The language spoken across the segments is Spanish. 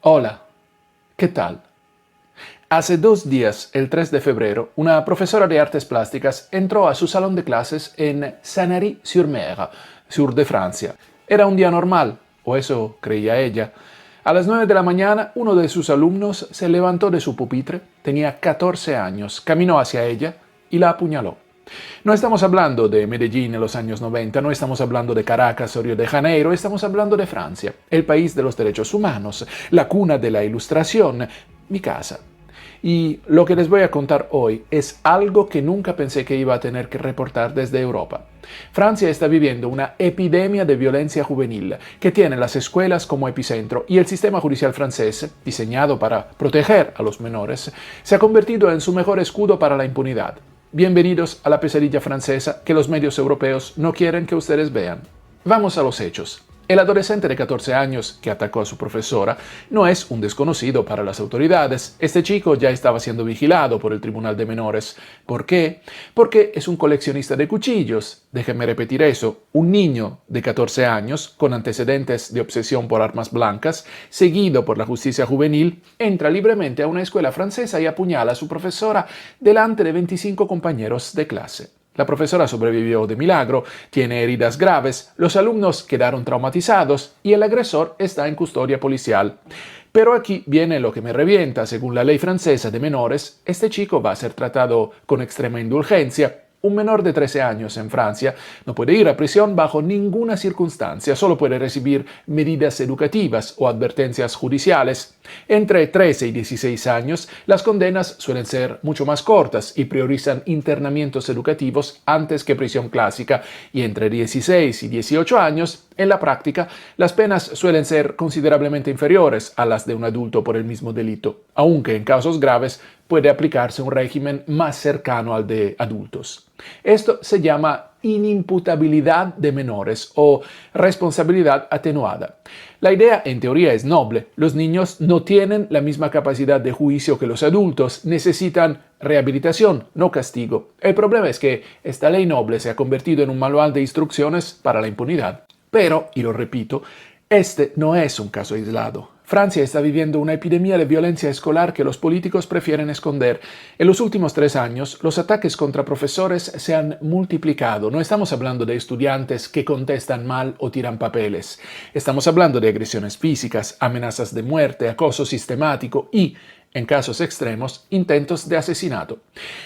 Hola, ¿qué tal? Hace 2 días, el 3 de febrero, una profesora de artes plásticas entró a su salón de clases en Sanary-sur-Mer, sur de Francia. Era un día normal, o eso creía ella. A las 9 de la mañana, uno de sus alumnos se levantó de su pupitre, tenía 14 años, caminó hacia ella y la apuñaló. No estamos hablando de Medellín en los años 90, no estamos hablando de Caracas o Río de Janeiro, estamos hablando de Francia, el país de los derechos humanos, la cuna de la ilustración, mi casa. Y lo que les voy a contar hoy es algo que nunca pensé que iba a tener que reportar desde Europa. Francia está viviendo una epidemia de violencia juvenil que tiene las escuelas como epicentro y el sistema judicial francés, diseñado para proteger a los menores, se ha convertido en su mejor escudo para la impunidad. Bienvenidos a la pesadilla francesa que los medios europeos no quieren que ustedes vean. Vamos a los hechos. El adolescente de 14 años que atacó a su profesora no es un desconocido para las autoridades. Este chico ya estaba siendo vigilado por el Tribunal de Menores. ¿Por qué? Porque es un coleccionista de cuchillos. Déjenme repetir eso. Un niño de 14 años, con antecedentes de obsesión por armas blancas, seguido por la justicia juvenil, entra libremente a una escuela francesa y apuñala a su profesora delante de 25 compañeros de clase. La profesora sobrevivió de milagro, tiene heridas graves, los alumnos quedaron traumatizados y el agresor está en custodia policial. Pero aquí viene lo que me revienta. Según la ley francesa de menores, este chico va a ser tratado con extrema indulgencia. Un menor de 13 años en Francia no puede ir a prisión bajo ninguna circunstancia, solo puede recibir medidas educativas o advertencias judiciales. Entre 13 y 16 años, las condenas suelen ser mucho más cortas y priorizan internamientos educativos antes que prisión clásica, y entre 16 y 18 años, en la práctica, las penas suelen ser considerablemente inferiores a las de un adulto por el mismo delito, aunque en casos graves puede aplicarse un régimen más cercano al de adultos. Esto se llama inimputabilidad de menores o responsabilidad atenuada. La idea en teoría es noble. Los niños no tienen la misma capacidad de juicio que los adultos, necesitan rehabilitación, no castigo. El problema es que esta ley noble se ha convertido en un manual de instrucciones para la impunidad. Pero, y lo repito, este no es un caso aislado. Francia está viviendo una epidemia de violencia escolar que los políticos prefieren esconder. En los últimos 3 años, los ataques contra profesores se han multiplicado. No estamos hablando de estudiantes que contestan mal o tiran papeles. Estamos hablando de agresiones físicas, amenazas de muerte, acoso sistemático y, en casos extremos, intentos de asesinato.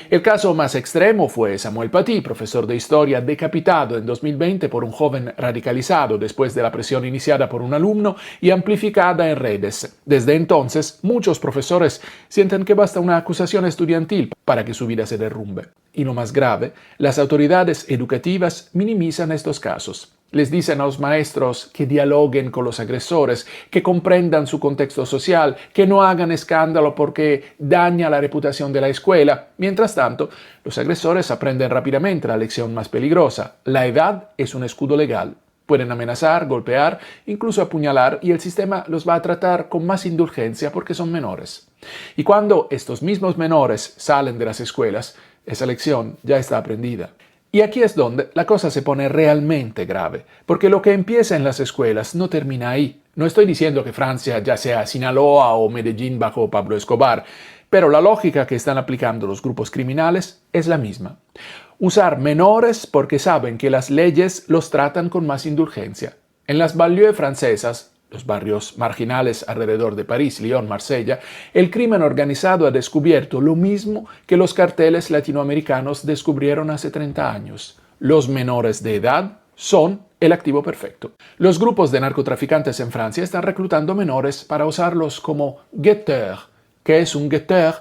El caso más extremo fue Samuel Paty, profesor de historia decapitado en 2020 por un joven radicalizado después de la presión iniciada por un alumno y amplificada en redes. Desde entonces, muchos profesores sienten que basta una acusación estudiantil para que su vida se derrumbe. Y lo más grave, las autoridades educativas minimizan estos casos. Les dicen a los maestros que dialoguen con los agresores, que comprendan su contexto social, que no hagan escándalo porque daña la reputación de la escuela. Mientras tanto, los agresores aprenden rápidamente la lección más peligrosa. La edad es un escudo legal. Pueden amenazar, golpear, incluso apuñalar, y el sistema los va a tratar con más indulgencia porque son menores. Y cuando estos mismos menores salen de las escuelas, esa lección ya está aprendida. Y aquí es donde la cosa se pone realmente grave, porque lo que empieza en las escuelas no termina ahí. No estoy diciendo que Francia ya sea Sinaloa o Medellín bajo Pablo Escobar, pero la lógica que están aplicando los grupos criminales es la misma. Usar menores porque saben que las leyes los tratan con más indulgencia. En las banlieues francesas, los barrios marginales alrededor de París, Lyon, Marsella, el crimen organizado ha descubierto lo mismo que los carteles latinoamericanos descubrieron hace 30 años. Los menores de edad son el activo perfecto. Los grupos de narcotraficantes en Francia están reclutando menores para usarlos como guetteur. ¿Qué es un guetteur?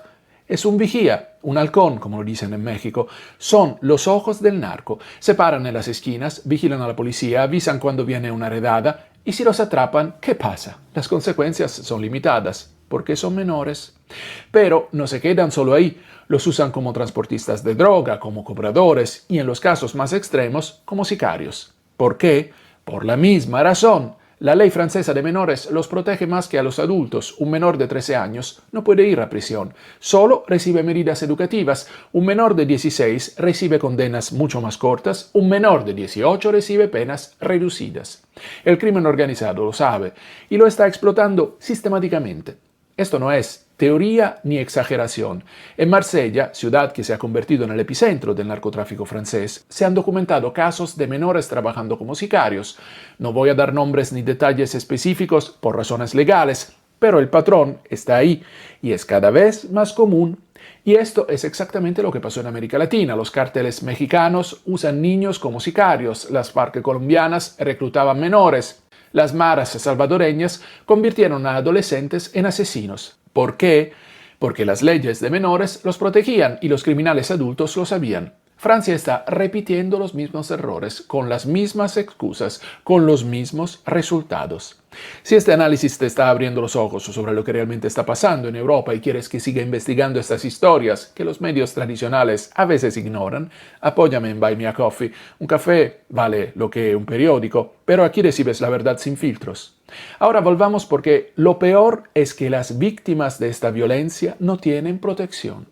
Es un vigía, un halcón, como lo dicen en México. Son los ojos del narco. Se paran en las esquinas, vigilan a la policía, avisan cuando viene una redada. Y si los atrapan, ¿qué pasa? Las consecuencias son limitadas, porque son menores. Pero no se quedan solo ahí. Los usan como transportistas de droga, como cobradores y, en los casos más extremos, como sicarios. ¿Por qué? Por la misma razón. La ley francesa de menores los protege más que a los adultos. Un menor de 13 años no puede ir a prisión, solo recibe medidas educativas. Un menor de 16 recibe condenas mucho más cortas, un menor de 18 recibe penas reducidas. El crimen organizado lo sabe y lo está explotando sistemáticamente. Esto no es teoría ni exageración. En Marsella, ciudad que se ha convertido en el epicentro del narcotráfico francés, se han documentado casos de menores trabajando como sicarios. No voy a dar nombres ni detalles específicos por razones legales, pero el patrón está ahí y es cada vez más común. Y esto es exactamente lo que pasó en América Latina. Los cárteles mexicanos usan niños como sicarios, las FARC colombianas reclutaban menores. Las maras salvadoreñas convirtieron a adolescentes en asesinos. ¿Por qué? Porque las leyes de menores los protegían y los criminales adultos lo sabían. Francia está repitiendo los mismos errores, con las mismas excusas, con los mismos resultados. Si este análisis te está abriendo los ojos sobre lo que realmente está pasando en Europa y quieres que siga investigando estas historias que los medios tradicionales a veces ignoran, apóyame en Buy Me a Coffee. Un café vale lo que un periódico, pero aquí recibes la verdad sin filtros. Ahora volvamos porque lo peor es que las víctimas de esta violencia no tienen protección.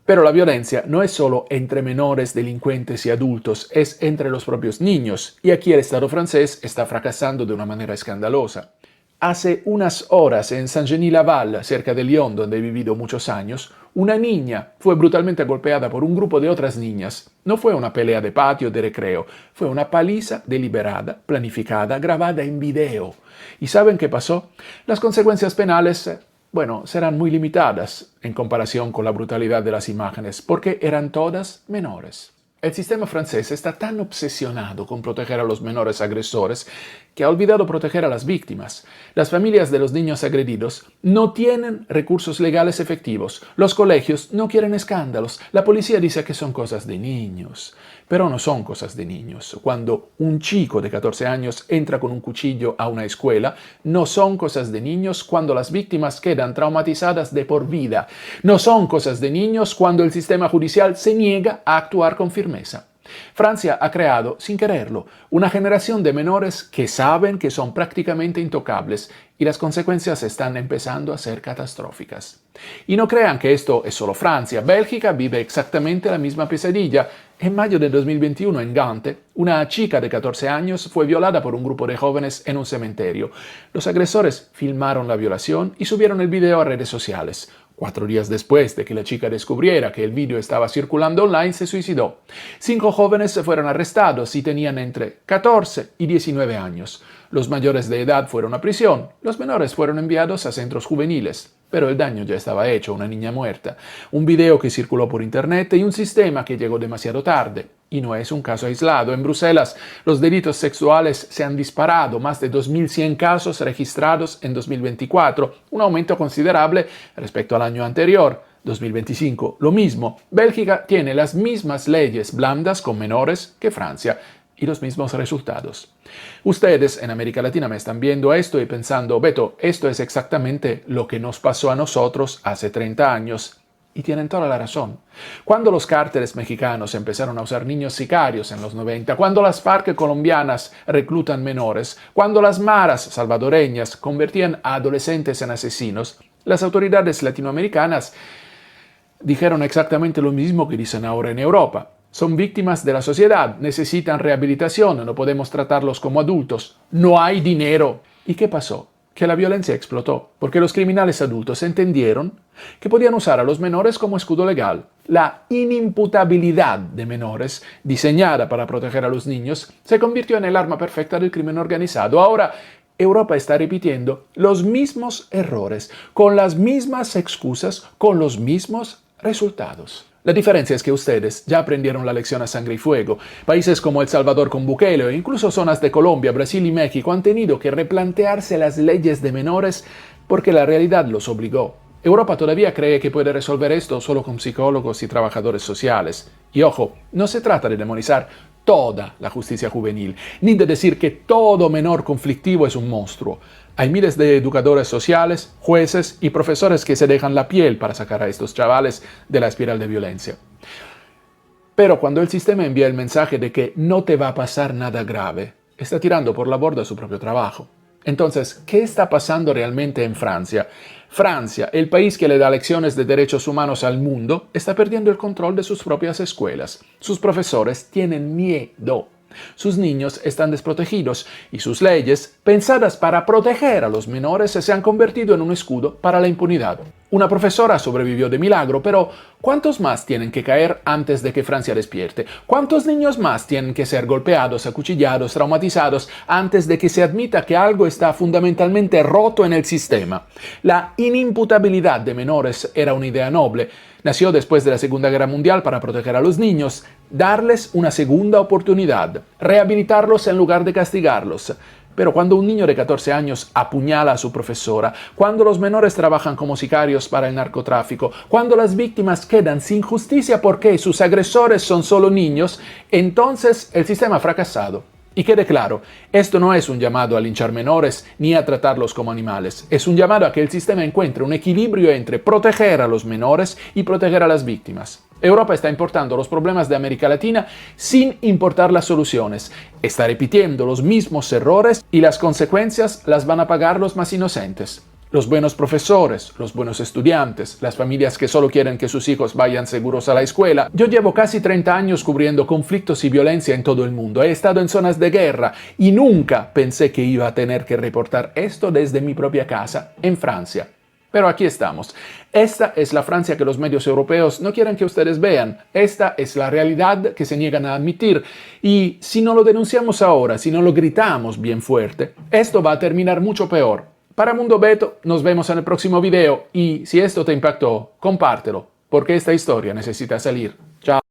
Pero la violencia no es solo entre menores, delincuentes y adultos, es entre los propios niños, y aquí el Estado francés está fracasando de una manera escandalosa. Hace unas horas en Saint-Genis-Laval, cerca de Lyon, donde he vivido muchos años, una niña fue brutalmente golpeada por un grupo de otras niñas. No fue una pelea de patio o de recreo, fue una paliza deliberada, planificada, grabada en video. ¿Y saben qué pasó? Las consecuencias penales serán muy limitadas en comparación con la brutalidad de las imágenes, porque eran todas menores. El sistema francés está tan obsesionado con proteger a los menores agresores que ha olvidado proteger a las víctimas. Las familias de los niños agredidos no tienen recursos legales efectivos. Los colegios no quieren escándalos. La policía dice que son cosas de niños. Pero no son cosas de niños. Cuando un chico de 14 años entra con un cuchillo a una escuela, no son cosas de niños cuando las víctimas quedan traumatizadas de por vida. No son cosas de niños cuando el sistema judicial se niega a actuar con firmeza. Francia ha creado, sin quererlo, una generación de menores que saben que son prácticamente intocables y las consecuencias están empezando a ser catastróficas. Y no crean que esto es solo Francia. Bélgica vive exactamente la misma pesadilla. En mayo de 2021 en Gante, una chica de 14 años fue violada por un grupo de jóvenes en un cementerio. Los agresores filmaron la violación y subieron el video a redes sociales. 4 días después de que la chica descubriera que el vídeo estaba circulando online, se suicidó. 5 jóvenes fueron arrestados y tenían entre 14 y 19 años. Los mayores de edad fueron a prisión, los menores fueron enviados a centros juveniles. Pero el daño ya estaba hecho, una niña muerta, un video que circuló por internet y un sistema que llegó demasiado tarde. Y no es un caso aislado. En Bruselas, los delitos sexuales se han disparado, más de 2.100 casos registrados en 2024, un aumento considerable respecto al año anterior. 2025, lo mismo. Bélgica tiene las mismas leyes blandas con menores que Francia y los mismos resultados. Ustedes en América Latina me están viendo esto y pensando, Beto, esto es exactamente lo que nos pasó a nosotros hace 30 años. Y tienen toda la razón. Cuando los cárteles mexicanos empezaron a usar niños sicarios en los 90, cuando las FARC colombianas reclutan menores, cuando las maras salvadoreñas convertían a adolescentes en asesinos, las autoridades latinoamericanas dijeron exactamente lo mismo que dicen ahora en Europa. Son víctimas de la sociedad, necesitan rehabilitación, no podemos tratarlos como adultos, no hay dinero. ¿Y qué pasó? Que la violencia explotó, porque los criminales adultos entendieron que podían usar a los menores como escudo legal. La inimputabilidad de menores, diseñada para proteger a los niños, se convirtió en el arma perfecta del crimen organizado. Ahora, Europa está repitiendo los mismos errores, con las mismas excusas, con los mismos resultados. La diferencia es que ustedes ya aprendieron la lección a sangre y fuego. Países como El Salvador con Bukele, e incluso zonas de Colombia, Brasil y México han tenido que replantearse las leyes de menores porque la realidad los obligó. Europa todavía cree que puede resolver esto solo con psicólogos y trabajadores sociales. Y ojo, no se trata de demonizar toda la justicia juvenil, ni de decir que todo menor conflictivo es un monstruo. Hay miles de educadores sociales, jueces y profesores que se dejan la piel para sacar a estos chavales de la espiral de violencia. Pero cuando el sistema envía el mensaje de que no te va a pasar nada grave, está tirando por la borda su propio trabajo. Entonces, ¿qué está pasando realmente en Francia? Francia, el país que le da lecciones de derechos humanos al mundo, está perdiendo el control de sus propias escuelas. Sus profesores tienen miedo. Sus niños están desprotegidos y sus leyes, pensadas para proteger a los menores, se han convertido en un escudo para la impunidad. Una profesora sobrevivió de milagro, pero ¿cuántos más tienen que caer antes de que Francia despierte? ¿Cuántos niños más tienen que ser golpeados, acuchillados, traumatizados antes de que se admita que algo está fundamentalmente roto en el sistema? La inimputabilidad de menores era una idea noble. Nació después de la Segunda Guerra Mundial para proteger a los niños, darles una segunda oportunidad, rehabilitarlos en lugar de castigarlos. Pero cuando un niño de 14 años apuñala a su profesora, cuando los menores trabajan como sicarios para el narcotráfico, cuando las víctimas quedan sin justicia porque sus agresores son solo niños, entonces el sistema ha fracasado. Y quede claro, esto no es un llamado a linchar menores ni a tratarlos como animales, es un llamado a que el sistema encuentre un equilibrio entre proteger a los menores y proteger a las víctimas. Europa está importando los problemas de América Latina sin importar las soluciones. Está repitiendo los mismos errores y las consecuencias las van a pagar los más inocentes. Los buenos profesores, los buenos estudiantes, las familias que solo quieren que sus hijos vayan seguros a la escuela. Yo llevo casi 30 años cubriendo conflictos y violencia en todo el mundo. He estado en zonas de guerra y nunca pensé que iba a tener que reportar esto desde mi propia casa, en Francia. Pero aquí estamos. Esta es la Francia que los medios europeos no quieren que ustedes vean. Esta es la realidad que se niegan a admitir. Y si no lo denunciamos ahora, si no lo gritamos bien fuerte, esto va a terminar mucho peor. Para Mundo Beto, nos vemos en el próximo video y si esto te impactó, compártelo, porque esta historia necesita salir. Chao.